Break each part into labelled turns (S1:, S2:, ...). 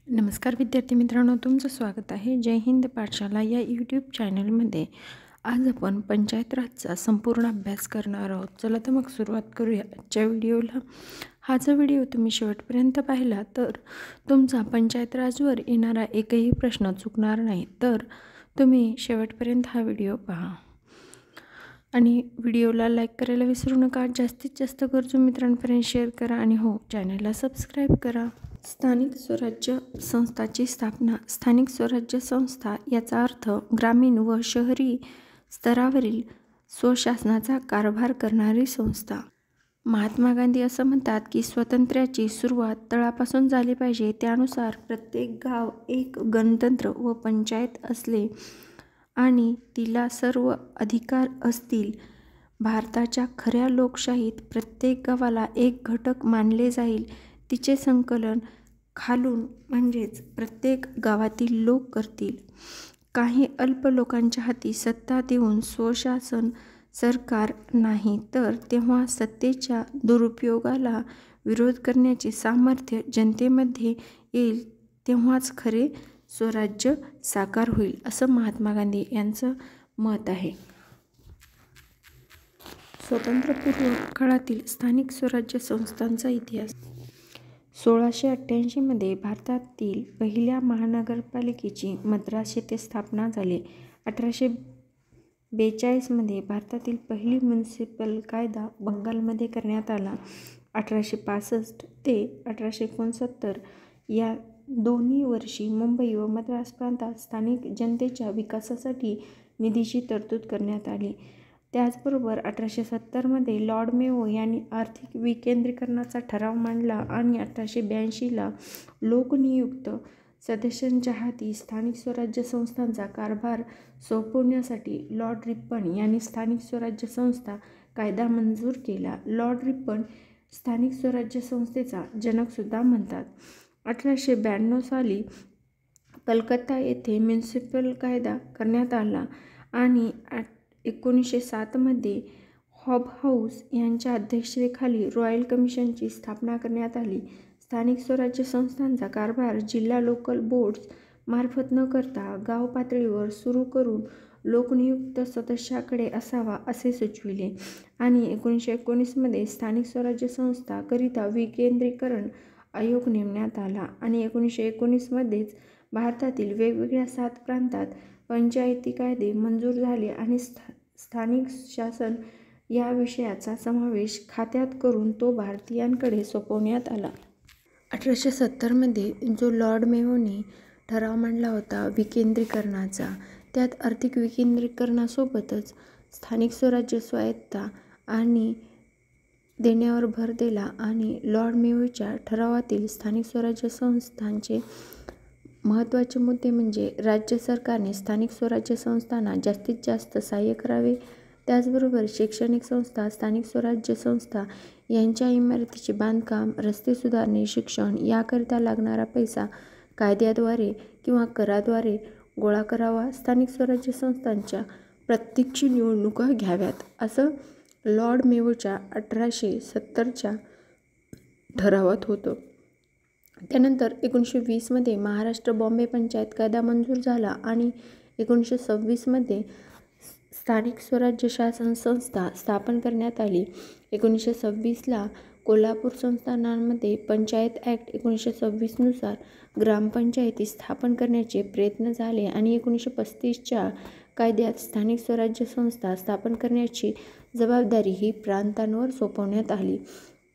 S1: नमस्कार विद्यार्थी मित्रांनो, तुमचं स्वागत आहे जय हिंद पाठशाला या यूट्यूब चॅनलमध्ये। आज आपण पंचायत राजचा संपूर्ण अभ्यास करणार आहोत। चला तर मग सुरुवात करूया आजच्या व्हिडिओला। हा जो व्हिडिओ तुम्ही शेवटपर्यंत पाहिला तर तुमचा पंचायत राजवर येणारा एकही प्रश्न चुकणार नाही, तर तुम्ही शेवटपर्यंत हा व्हिडिओ पहा आणि व्हिडिओला लाईक करायला विसरू नका। जास्तीत जास्त गरजू मित्रांपर्यंत शेअर करा आणि हो, चॅनलला सबस्क्राईब करा। स्थानिक स्वराज्य संस्थाची स्थापना। स्थानिक स्वराज्य संस्था याचा अर्थ ग्रामीण व शहरी स्तरावरील स्वशासनाचा कारभार करणारी संस्था। महात्मा गांधी असं म्हणतात की स्वातंत्र्याची सुरुवात तळापासून झाली पाहिजे, त्यानुसार प्रत्येक गाव एक गणतंत्र व पंचायत असले आणि तिला सर्व अधिकार असतील। भारताच्या खऱ्या लोकशाहीत प्रत्येक गावाला एक घटक मानले जाईल, तिचे संकलन खालून म्हणजेच प्रत्येक गावातील लोक करतील। काही अल्प लोकांच्या हाती सत्ता देऊन स्वशासन सरकार नाही, तर तेव्हा सत्तेच्या दुरुपयोगाला विरोध करण्याचे सामर्थ्य जनतेमध्ये येईल, तेव्हाच खरे स्वराज्य साकार होईल, असं महात्मा गांधी यांचं मत आहे। स्वातंत्र्यपूर्व काळातील स्थानिक स्वराज्य संस्थांचा इतिहास। 1688 मध्ये भारतातील पहिल्या महानगरपालिकेची मद्रास येथे स्थापना झाली। 1842 मध्ये भारतातील पहिली म्युनिसिपल कायदा बंगालमध्ये करण्यात आला। 1865 ते 1869 या दोन्ही वर्षी मुंबई व मद्रास प्रांतात स्थानिक जनतेच्या विकासासाठी निधीची तरतूद करण्यात आली। त्याचबरोबर 1870 मध्ये लॉर्ड मेयो यांनी आर्थिक विकेंद्रीकरणाचा ठराव मांडला आणि 1882 ला लोकनियुक्त सदस्यांच्या हाती स्थानिक स्वराज्य संस्थांचा कारभार सोपवण्यासाठी लॉर्ड रिपन यांनी स्थानिक स्वराज्य संस्था कायदा मंजूर केला। लॉर्ड रिपन स्थानिक स्वराज्य संस्थेचा जनकसुद्धा म्हणतात। 1892 साली कलकत्ता येथे म्युनिसिपल कायदा करण्यात आला आणि 1907 मध्ये हॉबहाऊस यांच्या अध्यक्षतेखाली रॉयल कमिशनची स्थापना करण्यात आली। स्थानिक स्वराज्य संस्थांचा कारभार जिल्हा लोकल बोर्ड्स मार्फत न करता गाव पातळीवर सुरू करून लोकनियुक्त सदस्याकडे असावा असे सुचविले आणि 1919 मध्ये स्थानिक स्वराज्य संस्था करिता विकेंद्रीकरण आयोग नेमण्यात आला आणि 1919 मध्येच भारतातील वेगवेगळ्या 7 प्रांतात पंचायती कायदे मंजूर झाले आणि स्थानिक शासन या विषयाचा समावेश खात्यात करून तो भारतीयांकडे सोपवण्यात आला। 1870 मध्ये जो लॉर्ड मेयोने ठराव मांडला होता विकेंद्रीकरणाचा, त्यात आर्थिक विकेंद्रीकरणासोबतच स्थानिक स्वराज्य स्वायत्तता आणि देण्यावर भर दिला आणि लॉर्ड मेयोच्या ठरावातील स्थानिक स्वराज्य संस्थांचे महत्त्वाचे मुद्दे म्हणजे राज्य सरकारने स्थानिक स्वराज्य संस्थांना जास्तीत जास्त सहाय्य करावे, त्याचबरोबर शैक्षणिक संस्था, स्थानिक स्वराज्य संस्था यांच्या इमारतीचे बांधकाम, रस्ते सुधारणे, शिक्षण याकरिता लागणारा पैसा कायद्याद्वारे किंवा कराद्वारे गोळा करावा, स्थानिक स्वराज्य संस्थांच्या प्रत्यक्ष निवडणुका घ्याव्यात, असं लॉर्ड मेयोच्या 1870च्या ठरावात होतं। त्यानंतर 1920 मध्ये महाराष्ट्र बॉम्बे पंचायत कायदा मंजूर झाला आणि 1926 मध्ये स्थानिक स्वराज्य शासन संस्था स्थापन करण्यात आली। 1926 ला कोल्हापूर संस्थानामध्ये पंचायत ॲक्ट 1926 नुसार ग्रामपंचायती स्थापन करण्याचे प्रयत्न झाले आणि 1935 च्या कायद्यात स्थानिक स्वराज्य संस्था स्थापन करण्याची जबाबदारी ही प्रांतांवर सोपवण्यात आली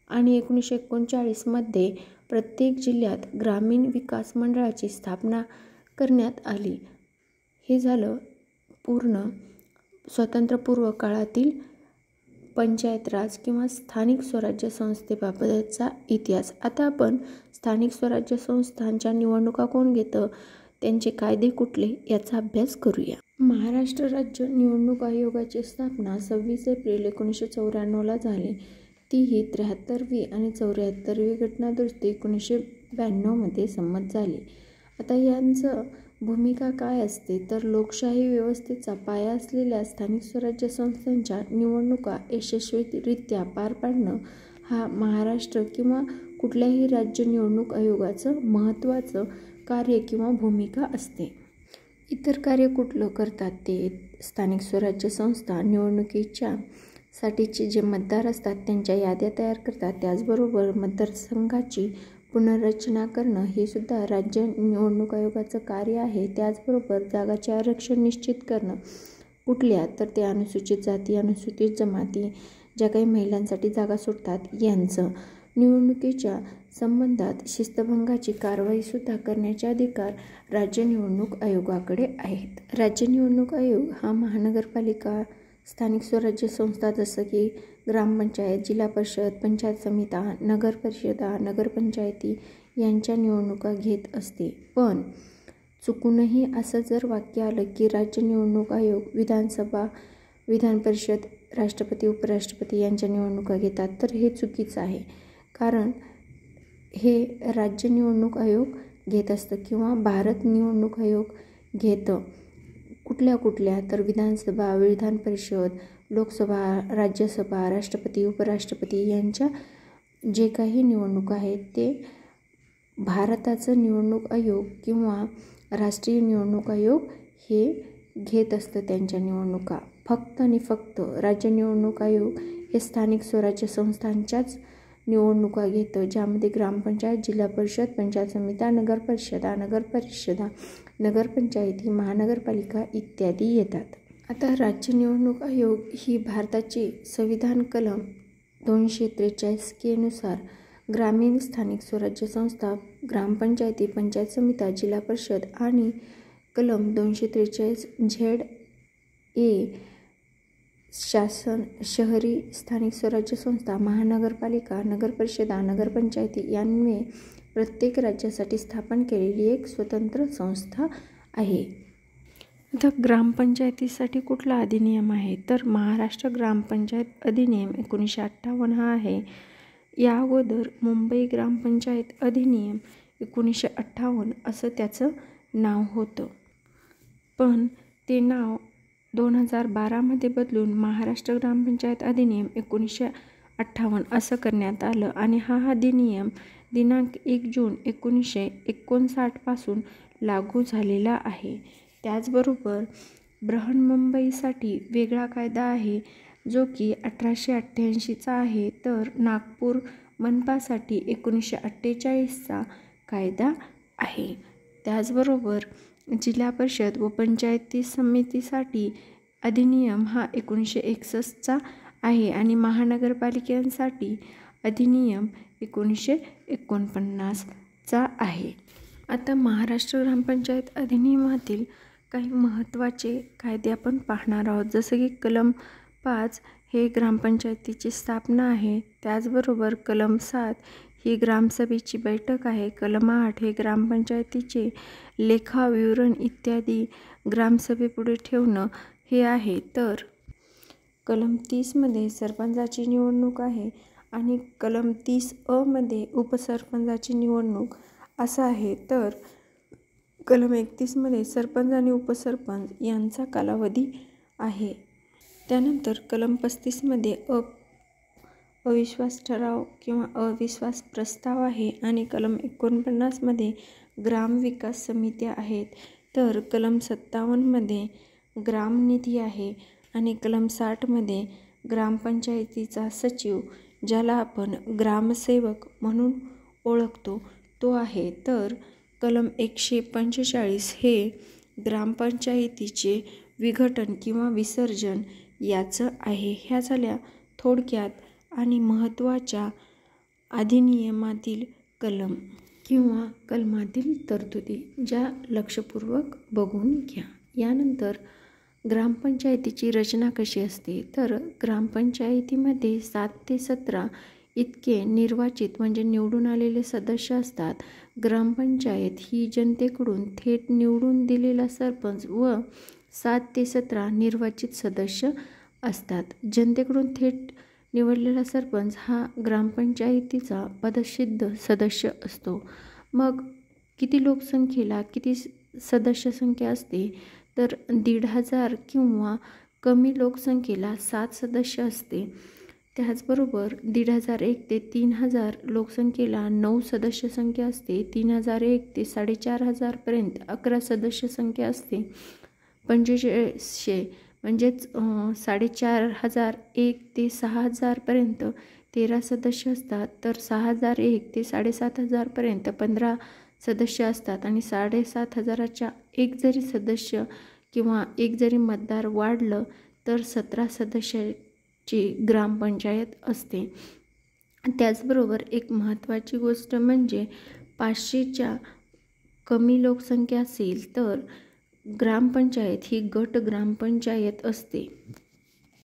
S1: आणि 1939 मध्ये प्रत्येक जिल्ह्यात ग्रामीण विकास मंडळाची स्थापना करण्यात आली। हे झालं पूर्ण स्वातंत्र्यपूर्व काळातील पंचायत राज किंवा स्थानिक स्वराज्य संस्थेबाबतचा इतिहास। आता आपण स्थानिक स्वराज्य संस्थांच्या निवडणुका कोण घेतं, त्यांचे कायदे कुठले याचा अभ्यास करूया। महाराष्ट्र राज्य निवडणूक आयोगाची स्थापना 26 एप्रिल 1994 ला झाली। ती ही 73वी आणि 74वी घटनादुरुस्ती 1992 मध्ये संमत झाली। आता यांचं भूमिका काय असते तर लोकशाही व्यवस्थेचा पाया असलेल्या स्थानिक स्वराज्य संस्थांच्या निवडणुका यशस्वीरित्या पार पाडणं हा महाराष्ट्र किंवा कुठल्याही राज्य निवडणूक आयोगाचं महत्त्वाचं कार्य किंवा भूमिका असते. इतर कार्य कुठलं करतात ते स्थानिक स्वराज्य संस्था निवडणुकीच्या साठीचे जे मतदार असतात त्यांच्या याद्या तयार करतात. त्याचबरोबर मतदारसंघाची पुनर्रचना करणं हे सुद्धा राज्य निवडणूक आयोगाचं कार्य आहे. त्याचबरोबर जागाचे आरक्षण निश्चित करणं कुठल्या, तर ते अनुसूचित जाती, अनुसूचित जमाती, ज्या काही महिलांसाठी जागा सुटतात यांचं. निवडणुकीच्या संबंधात शिस्तभंगाची कारवाईसुद्धा करण्याचे अधिकार राज्य निवडणूक आयोगाकडे आहेत. राज्य निवडणूक आयोग हा महानगरपालिका, स्थानिक स्वराज्य संस्था जसं की ग्रामपंचायत, जिल्हा परिषद, पंचायत समित्या, नगरपरिषदा, नगरपंचायती यांच्या निवडणुका घेत असते. पण चुकूनही असं जर वाक्य आलं की राज्य निवडणूक आयोग विधानसभा, विधान परिषद, राष्ट्रपती, उपराष्ट्रपती यांच्या निवडणुका घेतात, तर हे चुकीचं आहे. कारण हे राज्य निवडणूक आयोग घेत असतं किंवा भारत निवडणूक आयोग घेतं. कुठल्या तर विधानसभा, विधान परिषद, लोकसभा, राज्यसभा, राष्ट्रपती, उपराष्ट्रपती यांच्या जे काही निवडणुका आहेत ते भारताचं निवडणूक आयोग किंवा राष्ट्रीय निवडणूक आयोग हे घेत असतं त्यांच्या निवडणुका. फक्त आणि फक्त राज्य निवडणूक आयोग हे स्थानिक स्वराज्य संस्थांच्याच निवडणुका घेतं, ज्यामध्ये ग्रामपंचायत, जिल्हा परिषद, पंचायत समित्या, नगरपरिषदा, नगरपंचायती, महानगरपालिका इत्यादी येतात. आता राज्य निवडणूक आयोग ही भारताची संविधान कलम 243 के नुसार ग्रामीण स्थानिक स्वराज्य संस्था, ग्रामपंचायती, पंचायत समित्या, जिल्हा परिषद आणि कलम 243 ZA शासन, शहरी स्थानिक स्वराज्य संस्था, महानगरपालिका, नगरपरिषदा, नगरपंचायती यान्वये प्रत्येक राज्यासाठी स्थापन केलेली एक स्वतंत्र संस्था आहे. आता ग्रामपंचायतीसाठी कुठला अधिनियम आहे, तर महाराष्ट्र ग्रामपंचायत अधिनियम 1958 हा आहे. या अगोदर मुंबई ग्रामपंचायत अधिनियम 1958 असं त्याचं नाव होतं. पण ते नाव 2012 बदलून महाराष्ट्र ग्रामपंचायत अधिनियम 1958 असं करण्यात आलं आणि हा अधिनियम दिनांक 1 जून 1959 पासून लागू झालेला आहे. त्याचबरोबर बृहन्मुंबईसाठी वेगळा कायदा आहे जो की 1888चा आहे, तर नागपूर मनपासाठी 1948चा कायदा आहे. त्याचबरोबर जिल्हा परिषद व पंचायती समितीसाठी अधिनियम हा 1961चा आहे आणि महानगरपालिकांसाठी अधिनियम 1949चा आहे. आता महाराष्ट्र ग्रामपंचायत अधिनियमातील काही महत्त्वाचे कायदे आपण पाहणार आहोत. जसं की कलम 5 हे ग्रामपंचायतीची स्थापना आहे. त्याचबरोबर कलम 7 ही ग्रामसभेची बैठक आहे. कलम 8 हे ग्रामपंचायतीचे लेखा विवरण इत्यादी ग्रामसभेपुढे ठेवणं हे आहे. तर कलम 30मध्ये सरपंचाची निवडणूक आहे आणि कलम 30A मध्ये उपसरपंचाची निवडणूक असं आहे. तर कलम 31मध्ये सरपंच आणि उपसरपंच यांचा कालावधी आहे. त्यानंतर कलम 35मध्ये अविश्वास ठराव किंवा अविश्वास प्रस्ताव आहे आणि कलम 49मध्ये ग्रामविकास समित्या आहेत. तर कलम 57मध्ये ग्रामनिधी आहे आणि कलम 60मध्ये ग्रामपंचायतीचा सचिव, ज्याला आपण ग्रामसेवक म्हणून ओळखतो, तो आहे. तर कलम 145 हे ग्रामपंचायतीचे विघटन किंवा विसर्जन याचं आहे. ह्या झाल्या थोडक्यात आणि महत्त्वाच्या अधिनियमातील कलम किंवा कलमातील तरतुदी, ज्या लक्षपूर्वक बघून घ्या. यानंतर ग्रामपंचायतीची रचना कशी असते, तर ग्रामपंचायतीमध्ये 7 ते 17 इतके निर्वाचित म्हणजे निवडून आलेले सदस्य असतात. ग्रामपंचायत ही जनतेकडून थेट निवडून दिलेला सरपंच व 7 ते 17 निर्वाचित सदस्य असतात. जनतेकडून थेट निवडलेला सरपंच हा ग्रामपंचायतीचा पदसिद्ध सदस्य असतो. मग किती लोकसंख्येला किती सदस्य संख्या असते, तर 1,500 किंवा कमी लोकसंख्येला 7 सदस्य असते. त्याचबरोबर 1500 ते 3000 लोकसंख्येला 9 सदस्य संख्या असते. 3001 ते 4500 11 सदस्य संख्या असते. 4500 म्हणजेच 4501 ते 6000 13 सदस्य असतात. तर 6001 ते 7500 15 सदस्य असतात. आणि 7500च्या एक जरी सदस्य किंवा एक जरी मतदार वाढलं तर 17 सदस्याची ग्रामपंचायत असते. त्याचबरोबर एक महत्त्वाची गोष्ट म्हणजे 500च्या कमी लोकसंख्या असेल तर ग्रामपंचायत ही गट ग्रामपंचायत असते.